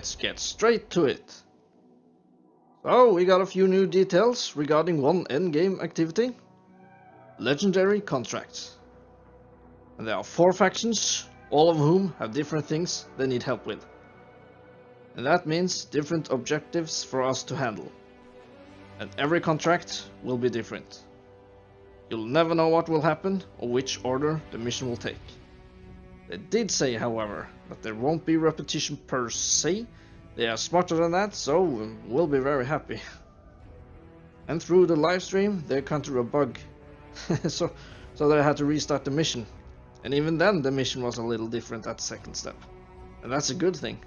let's get straight to it. So we got a few new details regarding one endgame activity: legendary contracts. And there are 4 factions, all of whom have different things they need help with. And that means different objectives for us to handle. And every contract will be different. You'll never know what will happen or which order the mission will take. They did say, however, that there won't be repetition per se. They are smarter than that, so we'll be very happy. And through the live stream they encountered a bug, so they had to restart the mission. And even then the mission was a little different at the second step. And that's a good thing.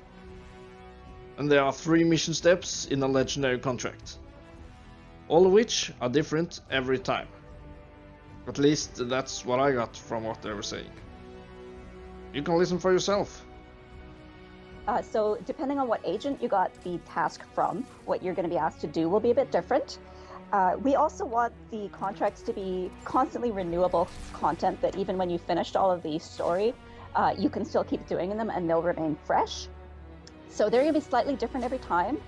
And there are 3 mission steps in a legendary contract, all of which are different every time. At least that's what I got from what they were saying. You can listen for yourself. So depending on what agent you got the task from, what you're going to be asked to do will be a bit different. We also want the contracts to be constantly renewable content, that even when you finished all of the story, you can still keep doing them and they'll remain fresh. So they're going to be slightly different every time.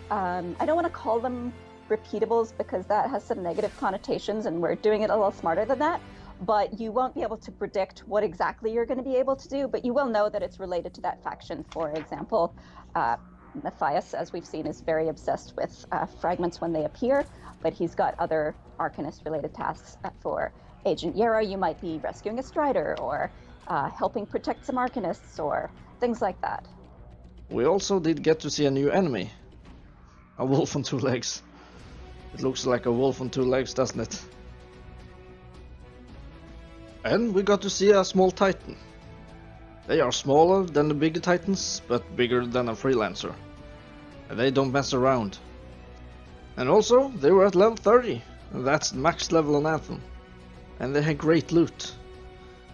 I don't want to call them repeatables because that has some negative connotations and we're doing it a little smarter than that. But you won't be able to predict what exactly you're going to be able to do, but you will know that it's related to that faction. For example, Matthias, as we've seen, is very obsessed with fragments when they appear, but he's got other Arcanist-related tasks. For Agent Yera, you might be rescuing a Strider, or helping protect some Arcanists, or things like that. We also did get to see a new enemy. A wolf on 2 legs. It looks like a wolf on 2 legs, doesn't it? And we got to see a small titan. They are smaller than the bigger titans, but bigger than a freelancer. And they don't mess around. And also, they were at level 30, and that's the max level on Anthem. And they had great loot.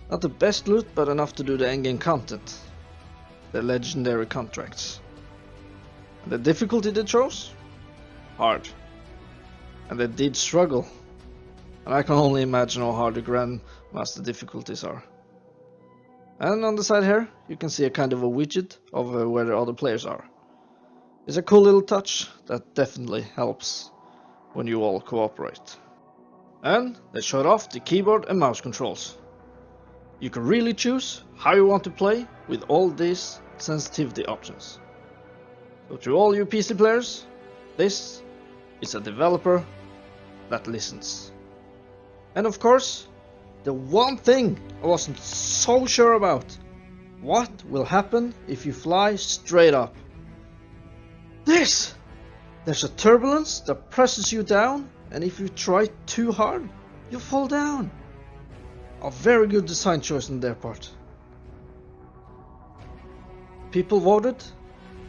Not the best loot, but enough to do the endgame content. The legendary contracts. And the difficulty they chose? Hard. And they did struggle. And I can only imagine how hard the Grandmaster difficulties are. And on the side here, you can see a kind of a widget of where the other players are. It's a cool little touch that definitely helps when you all cooperate. And they showed off the keyboard and mouse controls. You can really choose how you want to play with all these sensitivity options. So to all you PC players, this is a developer that listens. And of course, the one thing I wasn't so sure about: what will happen if you fly straight up? There's a turbulence that presses you down, and if you try too hard, you fall down. A very good design choice on their part. People voted,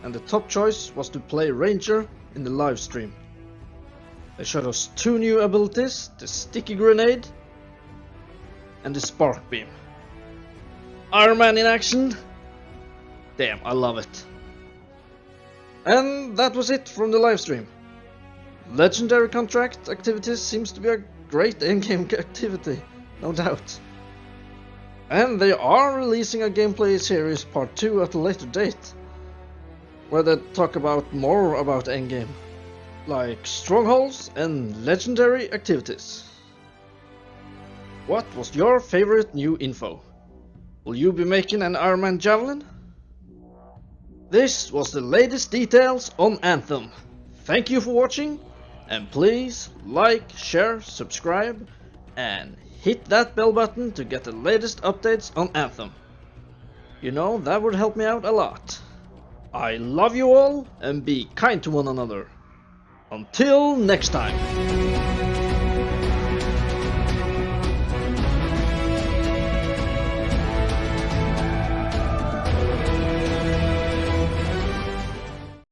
and the top choice was to play Ranger in the live stream. They showed us 2 new abilities: the Sticky Grenade and the Spark Beam. Iron Man in action! Damn, I love it. And that was it from the live stream. Legendary contract activities seems to be a great endgame activity, no doubt. And they are releasing a gameplay series part 2 at a later date, where they talk about more about endgame, like strongholds and legendary activities. What was your favorite new info? Will you be making an Iron Man Javelin? This was the latest details on Anthem. Thank you for watching, and please like, share, subscribe, and hit that bell button to get the latest updates on Anthem. You know, that would help me out a lot. I love you all, and be kind to one another. Until next time.